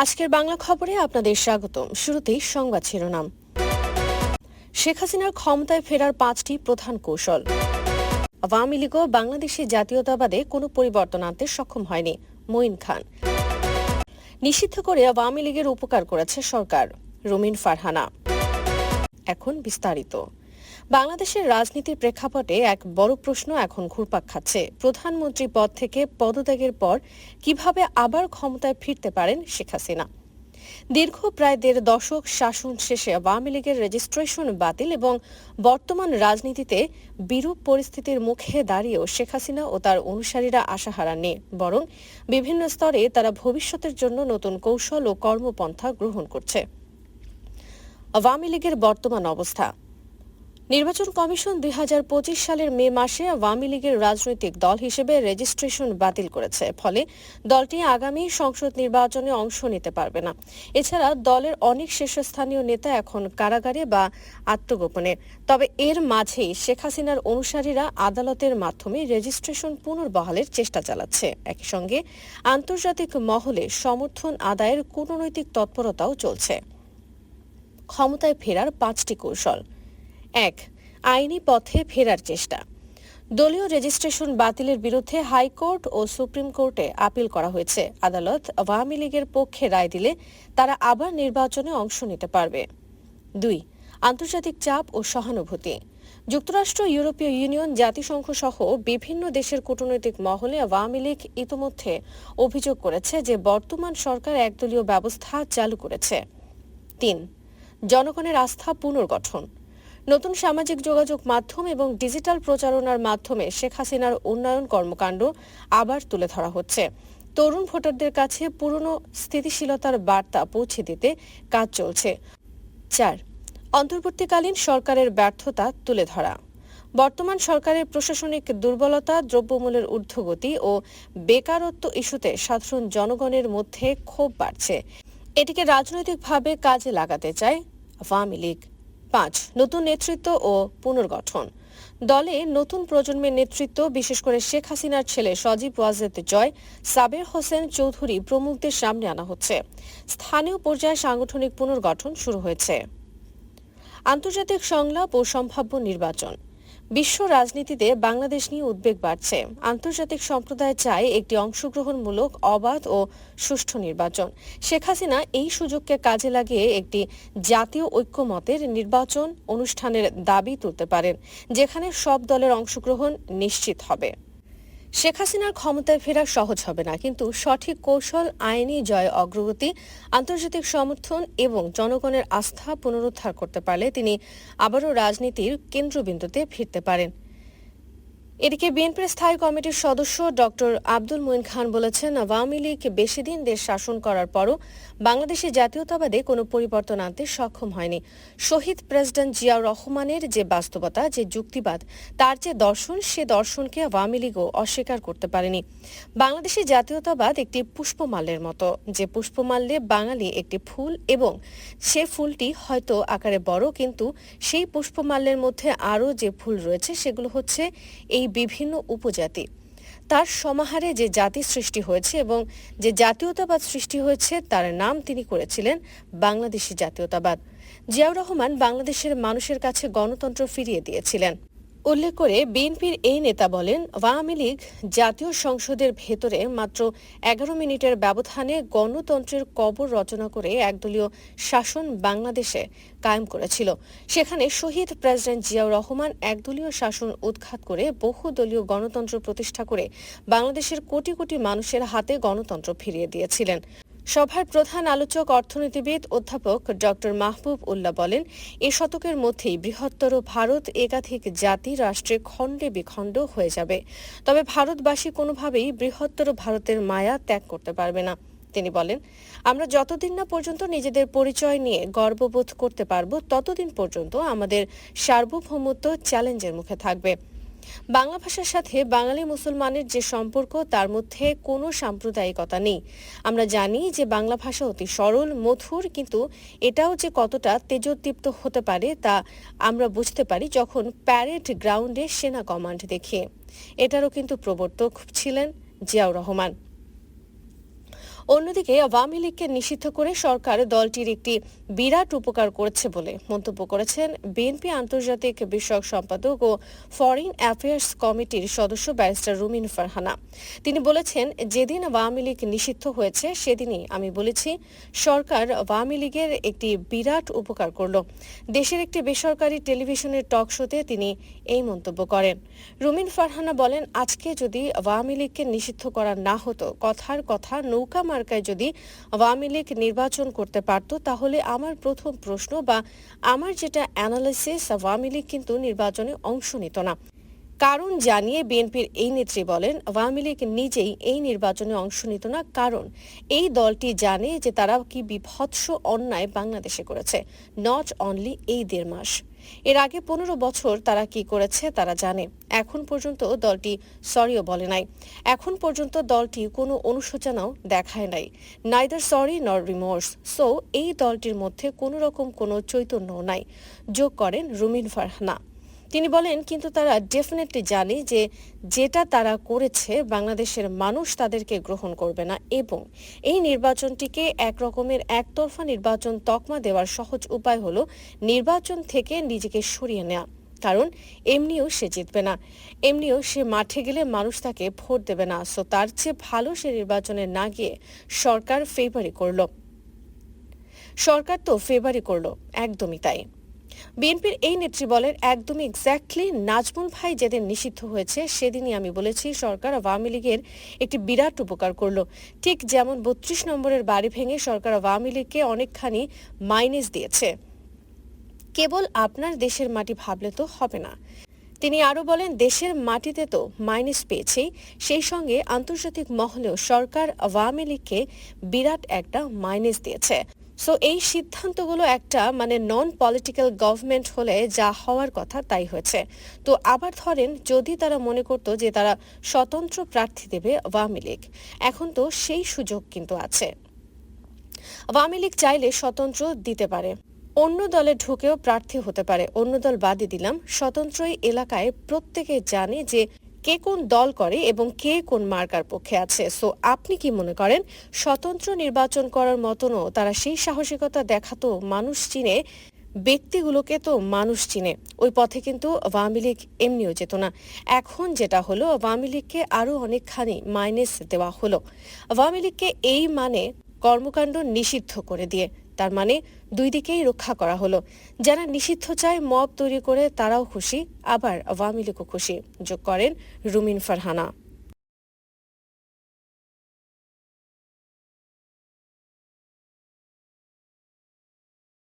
আজকের বাংলা খবরে আপনাদের স্বাগতম। শুরুতেই সংবাদ শিরোনাম। শেখ হাসিনার ক্ষমতায় ফেরার 5টি প্রধান কৌশল। আওয়ামী লীগও বাংলাদেশি জাতীয়তাবাদে কোনো পরিবর্তন আনতে সক্ষম হয়নি, মঈন খান। নিষিদ্ধ করে আওয়ামী লীগের উপকার করেছে সরকার, রুমিন ফারহানা। এখন বিস্তারিত। বাংলাদেশের রাজনীতির প্রেক্ষাপটে এক বড় প্রশ্ন এখন ঘুরপাক খাচ্ছে। প্রধানমন্ত্রী পদ থেকে পদত্যাগের পর কিভাবে আবার ক্ষমতায় ফিরতে পারেন শেখ হাসিনা। দীর্ঘ প্রায় 1.5 দশক শাসন শেষে আওয়ামী লীগের রেজিস্ট্রেশন বাতিল এবং বর্তমান রাজনীতিতে বিরূপ পরিস্থিতির মুখে দাঁড়িয়েও শেখ হাসিনা ও তার অনুসারীরা আশা হারাননি, বরং বিভিন্ন স্তরে তারা ভবিষ্যতের জন্য নতুন কৌশল ও কর্মপন্থা গ্রহণ করছে। আওয়ামী লীগের বর্তমান অবস্থা। নির্বাচন কমিশন 2025 সালের মে মাসে আওয়ামী লীগের রাজনৈতিক দল হিসেবে রেজিস্ট্রেশন বাতিল করেছে। ফলে দলটি আগামী সংসদ নির্বাচনে অংশ নিতে পারবে না। এছাড়া দলের অনেক শীর্ষস্থানীয় নেতা এখন কারাগারে বা আত্মগোপনে। তবে এর মাঝেই শেখ হাসিনার অনুসারীরা আদালতের মাধ্যমে রেজিস্ট্রেশন পুনর্বহালের চেষ্টা চালাচ্ছে। একই সঙ্গে আন্তর্জাতিক মহলে সমর্থন আদায়ের কূটনৈতিক তৎপরতাও চলছে। ক্ষমতায় ফেরার 5টি কৌশল। 1. আইনি পথে ফেরার চেষ্টা। দলীয় রেজিস্ট্রেশন বাতিলের বিরুদ্ধে হাইকোর্ট ও সুপ্রিম কোর্টে আপিল করা হয়েছে। আদালত আওয়ামী লীগের পক্ষে রায় দিলে তারা আবার নির্বাচনে অংশ নিতে পারবে। 2. আন্তর্জাতিক চাপ ও সহানুভূতি। যুক্তরাষ্ট্র, ইউরোপীয় ইউনিয়ন, জাতিসংঘ সহ বিভিন্ন দেশের কূটনৈতিক মহলে আওয়ামী লীগ ইতোমধ্যে অভিযোগ করেছে যে বর্তমান সরকার একদলীয় ব্যবস্থা চালু করেছে। 3. জনগণের আস্থা পুনর্গঠন। নতুন সামাজিক যোগাযোগ মাধ্যম এবং ডিজিটাল প্রচারণার মাধ্যমে শেখ হাসিনার উন্নয়ন কর্মকাণ্ড আবার তুলে ধরা হচ্ছে। তরুণ ভোটারদের কাছে পুরনো স্থিতিশীলতার বার্তা পৌঁছে দিতে কাজ চলছে। 4. অন্তর্বর্তীকালীন সরকারের ব্যর্থতা তুলে ধরা। বর্তমান সরকারের প্রশাসনিক দুর্বলতা, দ্রব্যমূল্যের ঊর্ধ্বগতি ও বেকারত্ব ইস্যুতে সাধারণ জনগণের মধ্যে ক্ষোভ বাড়ছে। এটিকে রাজনৈতিকভাবে কাজে লাগাতে চায় আওয়ামী লীগ। 5. নতুন নেতৃত্ব ও পুনর্গঠন। দলে নতুন প্রজন্মের নেতৃত্ব, বিশেষ করে শেখ হাসিনার ছেলে সজীব ওয়াজেদ জয়, সাবের হোসেন চৌধুরী প্রমুখদের সামনে আনা হচ্ছে। স্থানীয় পর্যায়ে সাংগঠনিক পুনর্গঠন শুরু হয়েছে। আন্তর্জাতিক সংলাপ ও সম্ভাব্য নির্বাচন। বিশ্ব রাজনীতিতে বাংলাদেশ নিয়ে উদ্বেগ বাড়ছে। আন্তর্জাতিক সম্প্রদায় চায় একটি অংশগ্রহণমূলক, অবাধ ও সুষ্ঠু নির্বাচন। শেখ হাসিনা এই সুযোগকে কাজে লাগিয়ে একটি জাতীয় ঐক্যমতের নির্বাচন অনুষ্ঠানের দাবি তুলতে পারেন, যেখানে সব দলের অংশগ্রহণ নিশ্চিত হবে। শেখ হাসিনার ক্ষমতায় ফেরা সহজ হবে না, কিন্তু সঠিক কৌশল, আইনি জয়, অগ্রগতি, আন্তর্জাতিক সমর্থন এবং জনগণের আস্থা পুনরুদ্ধার করতে পারলে তিনি আবারও রাজনীতির কেন্দ্রবিন্দুতে ফিরতে পারেন। এদিকে বিএনপির স্থায়ী কমিটির সদস্য ডক্টর আব্দুল মঈন খান বলেছেন, আওয়ামী লীগ বেশি দিন দেশ শাসন করার পরও বাংলাদেশের জাতীয়তাবাদে কোনো পরিবর্তন আনতে সক্ষম হয়নি। শহীদ প্রেসিডেন্ট জিয়াউর রহমানের যে বাস্তবতা, যে যুক্তিবাদ, তার যে দর্শন, সে দর্শনকে আওয়ামী লীগও অস্বীকার করতে পারেনি। বাংলাদেশের জাতীয়তাবাদ একটি পুষ্পমাল্যের মতো, যে পুষ্পমাল্যে বাঙালি একটি ফুল, এবং সে ফুলটি হয়তো আকারে বড়, কিন্তু সেই পুষ্পমাল্যের মধ্যে আরও যে ফুল রয়েছে সেগুলো হচ্ছে এই বিভিন্ন উপজাতি। তার সমাহারে যে জাতি সৃষ্টি হয়েছে এবং যে জাতীয়তাবাদ সৃষ্টি হয়েছে, তার নাম তিনি করেছিলেন বাংলাদেশি জাতীয়তাবাদ। জিয়াউর রহমান বাংলাদেশের মানুষের কাছে গণতন্ত্র ফিরিয়ে দিয়েছিলেন উল্লেখ করে বিএনপির এই নেতা বলেন, আওয়ামী লীগ জাতীয় সংসদের ভেতরে মাত্র 11 মিনিটের ব্যবধানে গণতন্ত্রের কবর রচনা করে একদলীয় শাসন বাংলাদেশে কায়েম করেছিল। সেখানে শহীদ প্রেসিডেন্ট জিয়াউর রহমান একদলীয় শাসন উৎখাত করে বহুদলীয় গণতন্ত্র প্রতিষ্ঠা করে বাংলাদেশের কোটি কোটি মানুষের হাতে গণতন্ত্র ফিরিয়ে দিয়েছিলেন। সভার প্রধান আলোচক অর্থনীতিবিদ অধ্যাপক ডক্টর মাহবুব উল্লাহ বলেন, এ শতকের মধ্যেই বৃহত্তর ভারত একাধিক জাতি রাষ্ট্রে খণ্ডে বিখণ্ড হয়ে যাবে। তবে ভারতবাসী কোনোভাবেই বৃহত্তর ভারতের মায়া ত্যাগ করতে পারবে না। তিনি বলেন, আমরা যতদিন না পর্যন্ত নিজেদের পরিচয় নিয়ে গর্ববোধ করতে পারব, ততদিন পর্যন্ত আমাদের সার্বভৌমত্ব চ্যালেঞ্জের মুখে থাকবে। বাংলা ভাষার সাথে বাঙালি মুসলমানের যে সম্পর্ক, তার মধ্যে কোনো সাম্প্রদায়িকতা নেই। আমরা জানি যে বাংলা ভাষা অতি সরল, মধুর, কিন্তু এটাও যে কতটা তেজোদ্দীপ্ত হতে পারে তা আমরা বুঝতে পারি যখন প্যারেড গ্রাউন্ডে সেনা কমান্ড দেখি। এটারও কিন্তু প্রবর্তক ছিলেন জিয়াউর রহমান। অন্যদিকে আওয়ামী লীগকে নিষিদ্ধ করে সরকার দলটির একটি বিরাট উপকার করেছে বলে মন্তব্য করেছেন বিএনপি আন্তর্জাতিক বিষয়ক সম্পাদক ও ফরেন অ্যাফেয়ার্স কমিটির সদস্য ব্যারিস্টার রুমিন ফারহানা। তিনি বলেছেন, যেদিন আওয়ামী লীগ নিষিদ্ধ হয়েছে সেদিনই আমি বলেছি সরকার আওয়ামী লীগের একটি বিরাট উপকার করল। দেশের একটি বেসরকারি টেলিভিশনের টক শোতে তিনি এই মন্তব্য করেন। রুমিন ফারহানা বলেন, আজকে যদি আওয়ামী লীগকে নিষিদ্ধ করা না হতো, কথার কথা নৌকা মার্কায় যদি আওয়ামী লীগ নির্বাচন করতে পারত, তাহলে আমার প্রথম প্রশ্ন বা আমার যেটা অ্যানালাইসিস, আওয়ামী লীগ কিন্তু নির্বাচনে অংশ নিত না। কারণ জানিয়ে বিএনপির এই নেত্রী বলেন, আওয়ামী লীগ নিজেই এই নির্বাচনে অংশ নিত না, কারণ এই দলটি জানে যে তারা কি বিভৎস অন্যায় বাংলাদেশে করেছে। নট অনলি এই ১.৫ মাস, এর আগে ১৫ বছর তারা কি করেছে তারা জানে। এখন পর্যন্ত দলটি সরিও বলে নাই। এখন পর্যন্ত দলটি কোনো অনুশোচনাও দেখায় নাই, নাইদার সরি নর রিমোর্স। সো এই দলটির মধ্যে কোনো রকম কোনো চৈতন্যও নাই, যোগ করেন রুমিন ফারহানা। তিনি বলেন, কিন্তু তারা ডেফিনেটলি জানে যে যেটা তারা করেছে বাংলাদেশের মানুষ তাদেরকে গ্রহণ করবে না, এবং এই নির্বাচনটিকে একরকমের একতরফা নির্বাচন তকমা দেওয়ার সহজ উপায় হলো নির্বাচন থেকে নিজেকে সরিয়ে নেওয়া। কারণ এমনিও সে জিতবে না, এমনিও সে মাঠে গেলে মানুষ তাকে ভোট দেবে না। সো তার চেয়ে ভালো সে নির্বাচনে না গিয়ে সরকার ফেভারি করলো। একদমই তাই। বিএনপির এই নেত্রী বলেন, একদমই এক্স্যাক্টলি, নাজমুল ভাই যেদিন নিষিদ্ধ হয়েছে সেদিনই আমি বলেছি সরকার আওয়ামী লীগের একটি বিরাট উপকার করলো। ঠিক যেমন ৩২ নম্বরের বাড়ি ভেঙে সরকার আওয়ামী লীগকে অনেকখানি মাইনেস দিয়েছে। কেবল আপনার দেশের মাটি ভাবলে তো হবে না। তিনি আরও বলেন, দেশের মাটিতে তো মাইনাস পেয়েছি, সেই সঙ্গে আন্তর্জাতিক মহলেও সরকার আওয়ামী লীগকে বিরাট একটা মাইনাস দিয়েছে। সো এই সিদ্ধান্তগুলো একটা নন পলিটিক্যাল গভর্নমেন্ট হলে যা হওয়ার কথা তাই হয়েছে। তো আবার ধরেন, যদি তারা মনে করতো যে তারা স্বতন্ত্র প্রার্থী দেবে আওয়ামী লীগ, এখন তো সেই সুযোগ কিন্তু আছে। আওয়ামী লীগ চাইলে স্বতন্ত্র দিতে পারে, অন্য দলে ঢুকেও প্রার্থী হতে পারে। অন্য দল বাদই দিলাম, স্বতন্ত্রই এলাকায় প্রত্যেকে জানে যে কে কোন দল করে এবং কে কোন মার্কার পক্ষে আছে। সো আপনি কি মনে করেন, স্বতন্ত্র নির্বাচন করার মতনও তারা সেই সাহসিকতা দেখাতো? মানুষ চিনে, ব্যক্তিগুলোকে তো মানুষ চিনে। ওই পথে কিন্তু আওয়ামী লীগ এমনিও যেত না। এখন যেটা হলো, আওয়ামী লীগকে আরও অনেকখানি মাইনাস দেওয়া হলো। আওয়ামী লীগকে এই কর্মকাণ্ড নিষিদ্ধ করে দিয়ে, তার দুই দিকেই রক্ষা করা হলো। যারা নিষিদ্ধ চায় মব তৈরি করে তারাও খুশি, আবার আওয়ামী লীগও খুশি, যোগ করেন রুমিন ফারহানা।